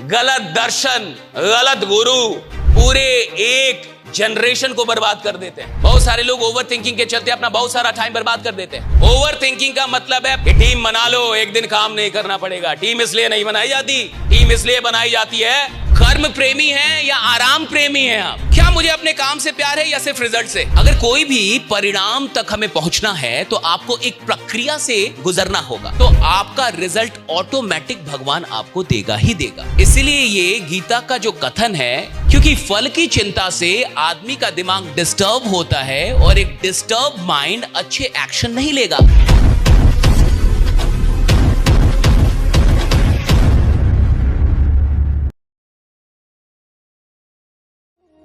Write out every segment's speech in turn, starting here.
गलत दर्शन, गलत गुरु पूरे एक जनरेशन को बर्बाद कर देते हैं। बहुत सारे लोग ओवर थिंकिंग के चलते अपना बहुत सारा टाइम बर्बाद कर देते हैं। ओवर थिंकिंग का मतलब है कि टीम बना लो, एक दिन काम नहीं करना पड़ेगा। टीम इसलिए नहीं बनाई जाती, टीम इसलिए बनाई जाती है कर्म प्रेमी है या आराम प्रेमी है आप। क्या मुझे अपने काम से प्यार है या सिर्फ रिजल्ट से? अगर कोई भी परिणाम तक हमें पहुंचना है तो आपको एक प्रक्रिया से गुजरना होगा, तो आपका रिजल्ट ऑटोमेटिक भगवान आपको देगा ही देगा। इसीलिए ये गीता का जो कथन है, क्योंकि फल की चिंता से आदमी का दिमाग डिस्टर्ब होता है और एक डिस्टर्ब माइंड अच्छे एक्शन नहीं लेगा।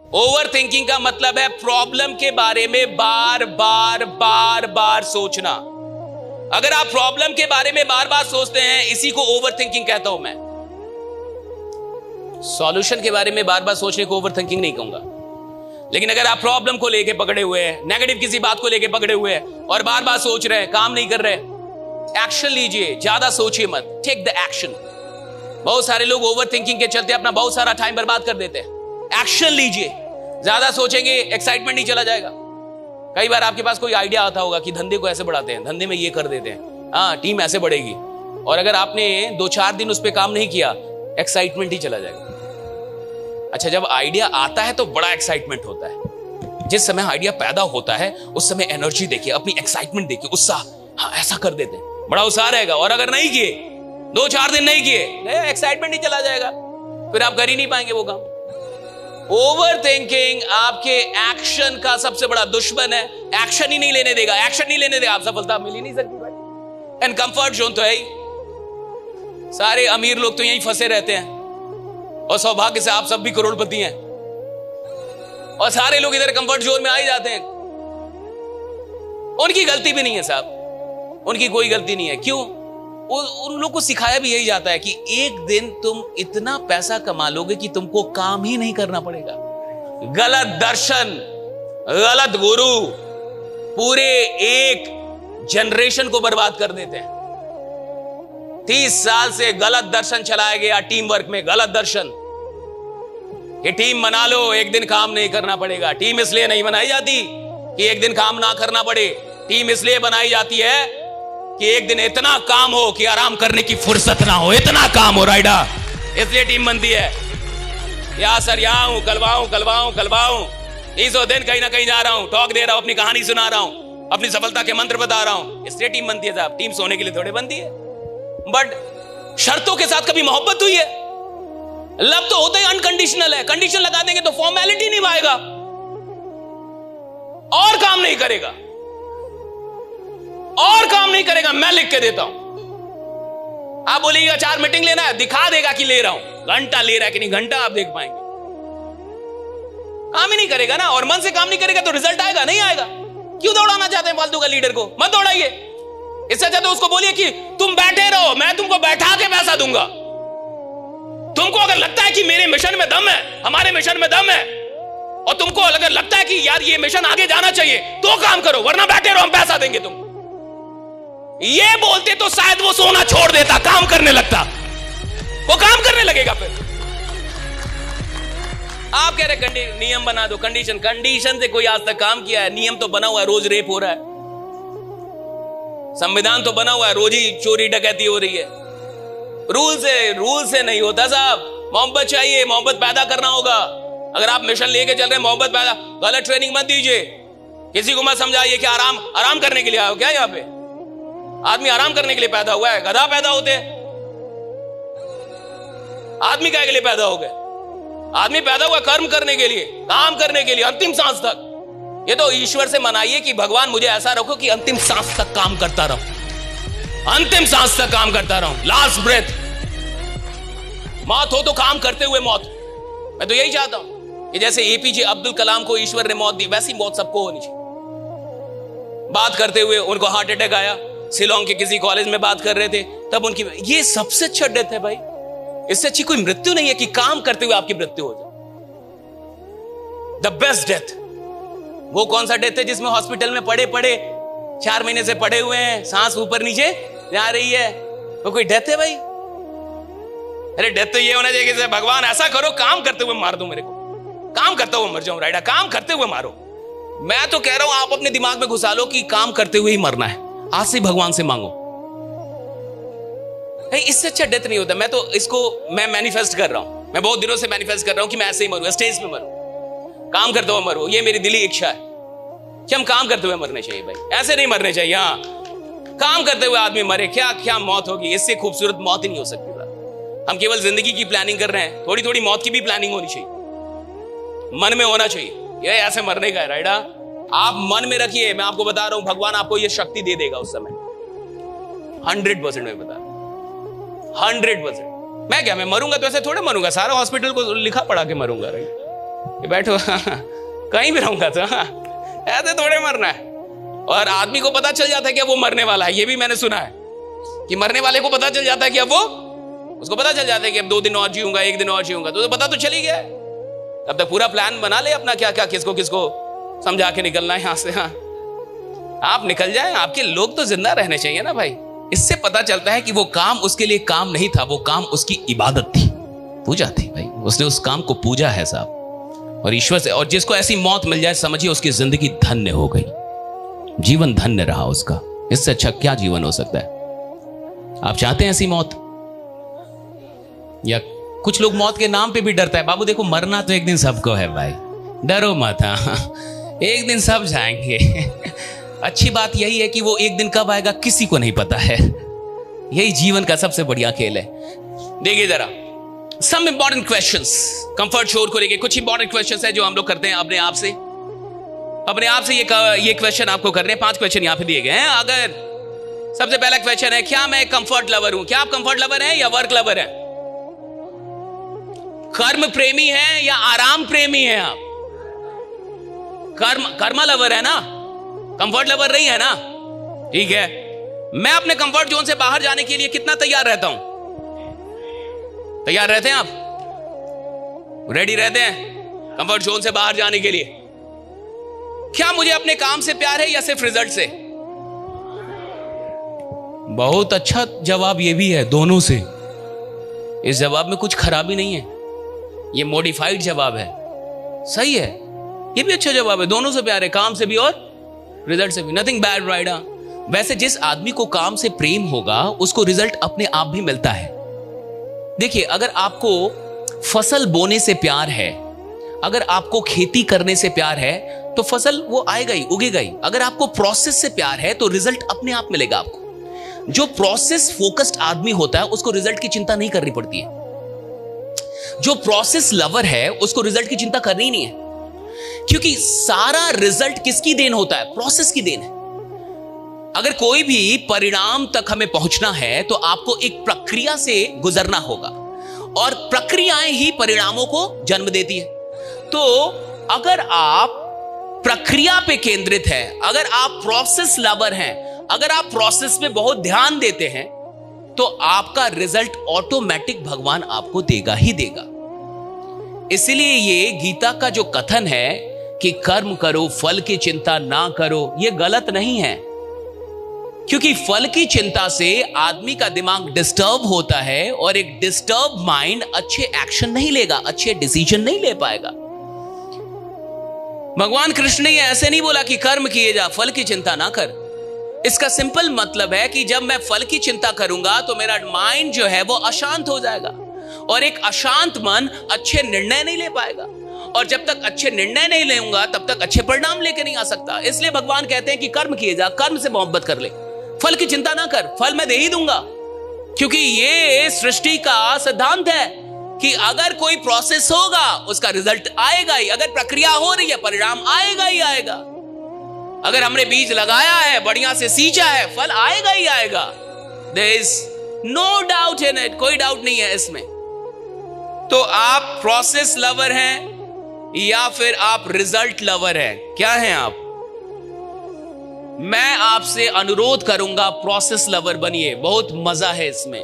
ओवर थिंकिंग का मतलब है प्रॉब्लम के बारे में बार बार सोचना। अगर आप प्रॉब्लम के बारे में बार बार सोचते हैं, इसी को ओवर थिंकिंग कहता हूं मैं। सॉल्यूशन के बारे में बार बार सोचने को ओवर थिंकिंग नहीं कहूंगा। लेकिन अगर आप प्रॉब्लम को लेके पकड़े हुए हैं, नेगेटिव किसी बात को लेके पकड़े हुए हैं और बार बार सोच रहे हैं, काम नहीं कर रहे, एक्शन लीजिए, ज्यादा सोचिए मत, टेक द एक्शन। बहुत सारे लोग ओवर थिंकिंग के चलते अपना बहुत सारा टाइम बर्बाद कर देते हैं। एक्शन लीजिए। ज्यादा सोचेंगे, एक्साइटमेंट नहीं चला जाएगा। कई बार आपके पास कोई आइडिया आता होगा कि धंधे को ऐसे बढ़ाते हैं, धंधे में ये कर देते हैं, हाँ टीम ऐसे बढ़ेगी, और अगर आपने 2-4 दिन उस पर काम नहीं किया, एक्साइटमेंट ही चला जाएगा। अच्छा, जब आइडिया आता है तो बड़ा एक्साइटमेंट होता है। जिस समय आइडिया पैदा होता है उस समय एनर्जी देखिए, अपनी एक्साइटमेंट देखिए, उत्साह, हाँ ऐसा कर देते हैं, बड़ा उत्साह रहेगा। और अगर नहीं किए, 2-4 दिन नहीं किए, एक्साइटमेंट ही चला जाएगा, फिर आप कर ही नहीं पाएंगे वो काम। ओवर थिंकिंग आपके एक्शन का सबसे बड़ा दुश्मन है। एक्शन ही नहीं लेने देगा, एक्शन नहीं लेने देगा, आप सफलता मिल ही नहीं सकती भाई। एंड कंफर्ट जोन तो है ही। सारे अमीर लोग तो यहीं फंसे रहते हैं और सौभाग्य से आप सब भी करोड़पति हैं, और सारे लोग इधर कंफर्ट जोन में आ ही जाते हैं। उनकी गलती भी नहीं है साहब, उनकी कोई गलती नहीं है। क्यों? उन लोग को सिखाया भी यही जाता है कि एक दिन तुम इतना पैसा कमा लोगे कि तुमको काम ही नहीं करना पड़ेगा। गलत दर्शन, गलत गुरु पूरे एक जनरेशन को बर्बाद कर देते हैं। 30 साल से गलत दर्शन चलाया गया टीम वर्क में, गलत दर्शन कि टीम बना लो, एक दिन काम नहीं करना पड़ेगा। टीम इसलिए नहीं बनाई जाती कि एक दिन काम ना करना पड़े, टीम इसलिए बनाई जाती है कि एक दिन इतना काम हो कि आराम करने की फुर्सत ना हो, इतना काम हो राइडा, इसलिए टीम बनती है। या सर यहाँ हूं, कलवाऊं 300 दिन कहीं ना कहीं जा रहा हूं, टॉक दे रहा हूं, अपनी कहानी सुना रहा हूं, अपनी सफलता के मंत्र बता रहा हूं, इसलिए टीम बनती है साहब। टीम सोने के लिए थोड़े बनती है। बट शर्तों के साथ कभी मोहब्बत हुई है? लव तो होता ही अनकंडीशनल है। कंडीशन लगा देंगे तो फॉर्मेलिटी निभाएगा और काम नहीं करेगा, और काम नहीं करेगा। मैं लिख के देता हूं, आप बोलिएगा 4 मीटिंग लेना है, दिखा देगा कि ले रहा हूं। घंटा ले रहा है कि नहीं, घंटा आप देख पाएंगे। काम ही नहीं करेगा ना, और मन से काम नहीं करेगा तो रिजल्ट आएगा नहीं आएगा। क्यों दौड़ाना चाहते हैं फालतू का लीडर को? मत दौड़ाइए। इससे अच्छा तो उसको बोलिए कि तुम बैठे रहो, मैं तुमको बैठा के पैसा दूंगा। तुमको अगर लगता है कि मेरे मिशन में दम है, हमारे मिशन में दम है, और तुमको अगर लगता है कि यार ये मिशन आगे जाना चाहिए, तो काम करो, वरना बैठे रहो, हम पैसा देंगे तुमको। ये बोलते तो शायद वो सोना छोड़ देता, काम करने लगता, वो काम करने लगेगा। फिर आप कह रहे नियम बना दो, कंडीशन से कोई आज तक काम किया है? नियम तो बना हुआ है, रोज रेप हो रहा है। संविधान तो बना हुआ है, रोज ही चोरी डकैती हो रही है। रूल से नहीं होता साहब। मोहब्बत चाहिए, मोहब्बत पैदा करना होगा। अगर आप मिशन लेके चल रहे हैं, मोहब्बत पैदा, गलत ट्रेनिंग मत दीजिए। किसी को मत समझाइए कि आराम करने के लिए आए हो क्या। यहां पे आदमी आराम करने के लिए पैदा हुआ है? गधा पैदा होते हैं। आदमी क्या के लिए पैदा हो गए? आदमी पैदा हुआ कर्म करने के लिए, काम करने के लिए, अंतिम सांस तक। ये तो ईश्वर से मनाइए कि भगवान मुझे ऐसा रखो कि अंतिम सांस तक काम करता रहूं, अंतिम सांस तक काम करता रहूं, लास्ट ब्रेथ। मौत हो तो काम करते हुए मौत। मैं तो यही चाहता हूं कि जैसे एपीजे अब्दुल कलाम को ईश्वर ने मौत दी, वैसी मौत सबको होनी चाहिए। बात करते हुए उनको हार्ट अटैक आया, शिलोंग के किसी कॉलेज में बात कर रहे थे, तब उनकी, ये सबसे अच्छा डेथ है भाई। इससे अच्छी कोई मृत्यु नहीं है कि काम करते हुए आपकी मृत्यु हो जाए। द बेस्ट डेथ वो कौन सा डेथ है जिसमें हॉस्पिटल में पड़े 4 महीने से पड़े हुए हैं, सांस ऊपर नीचे जा रही है, वो कोई डेथ है भाई? अरे डेथ तो ये होना चाहिए कि भगवान ऐसा करो काम करते हुए मार दो मेरे को, काम करते हुए मर जाऊं, राइडा काम करते हुए मारो। मैं तो कह रहा हूं आप अपने दिमाग में घुसा लो कि काम करते हुए ही मरना है, आज से भगवान से मांगो। इससे अच्छा डेथ नहीं होता। मैं तो इसको मैं मैनिफेस्ट कर रहा हूं, मैं बहुत दिनों से मैनिफेस्ट कर रहा हूं कि मैं ऐसे ही मरूं, स्टेज पे मरूं, काम करते हुए मरूं। ये मेरी दिली इच्छा है कि हम काम करते हुए मरने चाहिए भाई, ऐसे नहीं मरने चाहिए। हाँ, काम करते हुए आदमी मरे, क्या क्या मौत होगी, इससे खूबसूरत मौत ही नहीं हो सकती। हम केवल जिंदगी की प्लानिंग कर रहे हैं, थोड़ी थोड़ी मौत की भी प्लानिंग होनी चाहिए, मन में होना चाहिए। ये ऐसे मरने का है राइडा, आप मन में रखिए। मैं आपको बता रहा हूं भगवान आपको ये शक्ति दे देगा उस समय, 100% मैं बता रहा हूं, 100%। मैं क्या, मैं मरूंगा तो ऐसे थोड़े मरूंगा, सारा हॉस्पिटल को लिखा पढ़ा के मरूंगा, राइट, बैठो कहीं भी रहूंगा तो ऐसे थोड़े मरना है। और आदमी को पता चल जाता है कि अब वो मरने वाला है, ये भी मैंने सुना है कि मरने वाले को पता चल जाता है कि अब वो, उसको पता चल जाता है कि अब 2 दिन और जीऊंगा, 1 दिन और जीऊंगा, तो पता तो चल ही गया। तब तक पूरा प्लान बना ले अपना, क्या क्या किसको किसको समझा के निकलना है यहां से। हाँ, आप निकल जाएं, आपके लोग तो जिंदा रहने चाहिए ना भाई। इससे पता चलता है कि वो काम उसके लिए काम नहीं था, वो काम उसकी इबादत थी, पूजा थी भाई, उसने उस काम को पूजा है साहब, और ईश्वर से। और जिसको ऐसी मौत मिल जाए समझिए उसकी जिंदगी धन्य हो गई, जीवन धन्य रहा उसका। इससे अच्छा क्या जीवन हो सकता है? आप चाहते हैं ऐसी मौत? या कुछ लोग मौत के नाम पे भी डरता है। बाबू देखो, मरना तो एक दिन सबको है भाई, डरो मत, एक दिन सब जाएंगे। अच्छी बात यही है कि वो एक दिन कब आएगा किसी को नहीं पता है, यही जीवन का सबसे बढ़िया खेल है। देखिए जरा सम इंपॉर्टेंट क्वेश्चंस, कंफर्ट शोर को लेके कुछ इंपॉर्टेंट क्वेश्चंस है जो हम लोग करते हैं अपने आप से। ये क्वेश्चन आपको करने, 5 क्वेश्चन यहां पे दिए गए हैं। अगर सबसे पहला क्वेश्चन है, क्या मैं कंफर्ट लवर हूं? क्या आप कंफर्ट लवर हैं या वर्क लवर हैं? कर्म प्रेमी है या आराम प्रेमी है आप? कर्मा लवर है ना, कंफर्ट लवर नहीं है ना? ठीक है, मैं अपने कंफर्ट जोन से बाहर जाने के लिए कितना तैयार रहता हूं? तैयार रहते हैं आप? रेडी रहते हैं कंफर्ट जोन से बाहर जाने के लिए? क्या मुझे अपने काम से प्यार है या सिर्फ रिजल्ट से? बहुत अच्छा जवाब ये भी है, दोनों से। इस जवाब में कुछ खराबी नहीं है, ये मॉडिफाइड जवाब है, सही है, ये भी अच्छा जवाब है। दोनों से प्यार है, काम से भी और रिजल्ट से भी, नथिंग बैड राइडा। वैसे जिस आदमी को काम से प्रेम होगा उसको रिजल्ट अपने आप भी मिलता है। देखिए, अगर आपको फसल बोने से प्यार है, अगर आपको खेती करने से प्यार है, तो फसल वो आएगा ही, उगेगा ही। अगर आपको प्रोसेस से प्यार है तो रिजल्ट अपने आप मिलेगा आपको। जो प्रोसेस फोकस्ड आदमी होता है उसको रिजल्ट की चिंता नहीं करनी पड़ती है। जो प्रोसेस लवर है उसको रिजल्ट की चिंता करनी ही नहीं है, क्योंकि सारा रिजल्ट किसकी देन होता है? प्रोसेस की देन है। अगर कोई भी परिणाम तक हमें पहुंचना है तो आपको एक प्रक्रिया से गुजरना होगा, और प्रक्रियाएं ही परिणामों को जन्म देती है। तो अगर आप प्रक्रिया पे केंद्रित हैं, अगर आप प्रोसेस लवर हैं, अगर आप प्रोसेस पे बहुत ध्यान देते हैं, तो आपका रिजल्ट ऑटोमेटिक भगवान आपको देगा ही देगा। इसलिए ये गीता का जो कथन है कि कर्म करो फल की चिंता ना करो, ये गलत नहीं है, क्योंकि फल की चिंता से आदमी का दिमाग डिस्टर्ब होता है, और एक डिस्टर्ब माइंड अच्छे एक्शन नहीं लेगा, अच्छे डिसीजन नहीं ले पाएगा। भगवान कृष्ण ने ऐसे नहीं बोला कि कर्म किए जा, फल की चिंता ना कर। इसका सिंपल मतलब है कि जब मैं फल की चिंता करूंगा तो मेरा माइंड जो है वो अशांत हो जाएगा, और एक अशांत मन अच्छे निर्णय नहीं ले पाएगा, और जब तक अच्छे निर्णय नहीं लेऊंगा तब तक अच्छे परिणाम लेके नहीं आ सकता। इसलिए भगवान कहते हैं कि कर्म किए जा, कर्म से मोहब्बत कर ले, फल की चिंता ना कर, फल मैं दे ही दूंगा। क्योंकि ये सृष्टि का सिद्धांत है कि अगर कोई प्रोसेस होगा उसका रिजल्ट आएगा ही, अगर प्रक्रिया हो रही है परिणाम आएगा ही आएगा। अगर हमने बीज लगाया है, बढ़िया से सींचा है, फल आएगा ही आएगा। There is no doubt in it, कोई डाउट नहीं है इसमें। तो आप प्रोसेस लवर हैं या फिर आप रिजल्ट लवर हैं? क्या हैं आप? मैं आपसे अनुरोध करूंगा प्रोसेस लवर बनिए, बहुत मजा है इसमें,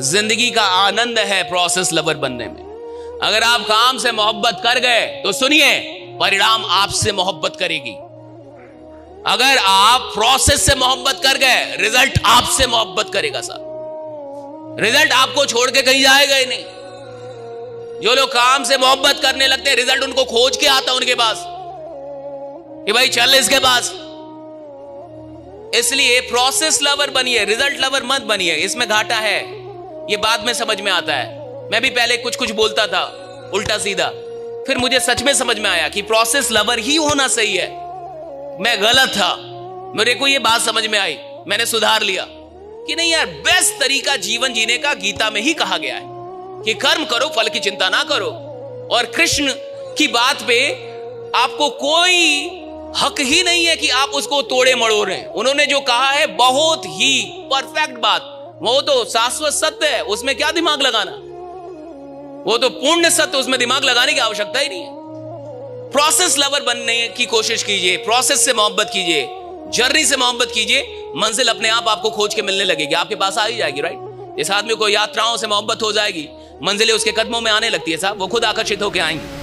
जिंदगी का आनंद है प्रोसेस लवर बनने में। अगर आप काम से मोहब्बत कर गए तो सुनिए, परिणाम आपसे मोहब्बत करेगी। अगर आप प्रोसेस से मोहब्बत कर गए, रिजल्ट आपसे मोहब्बत करेगा साहब। रिजल्ट आपको छोड़ के कहीं जाएगा ही नहीं। जो लोग काम से मोहब्बत करने लगते हैं, रिजल्ट उनको खोज के आता उनके पास कि भाई चल इसके पास। इसलिए प्रोसेस लवर बनिए, रिजल्ट लवर मत बनिए। इसमें घाटा है, ये बाद में समझ में आता है। मैं भी पहले कुछ कुछ बोलता था उल्टा सीधा, फिर मुझे सच में समझ में आया कि प्रोसेस लवर ही होना सही है। मैं गलत था, मेरे को ये बात समझ में आई, मैंने सुधार लिया कि नहीं यार, बेस्ट तरीका जीवन जीने का गीता में ही कहा गया है कि कर्म करो, फल की चिंता ना करो। और कृष्ण की बात पे आपको कोई हक ही नहीं है कि आप उसको तोड़े मड़ोड़े। उन्होंने जो कहा है बहुत ही परफेक्ट बात, वो तो शाश्वत सत्य है, उसमें क्या दिमाग लगाना, वो तो पूर्ण सत्य, उसमें दिमाग लगाने की आवश्यकता ही नहीं है। प्रोसेस लवर बनने की कोशिश कीजिए, प्रोसेस से मोहब्बत कीजिए, जर्नी से मोहब्बत कीजिए, मंजिल अपने आप आपको खोज के मिलने लगेगी, आपके पास आ ही जाएगी। राइट, इस आदमी को यात्राओं से मोहब्बत हो जाएगी, मंजिलें उसके कदमों में आने लगती है साहब, वो खुद आकर्षित होकर आएंगी।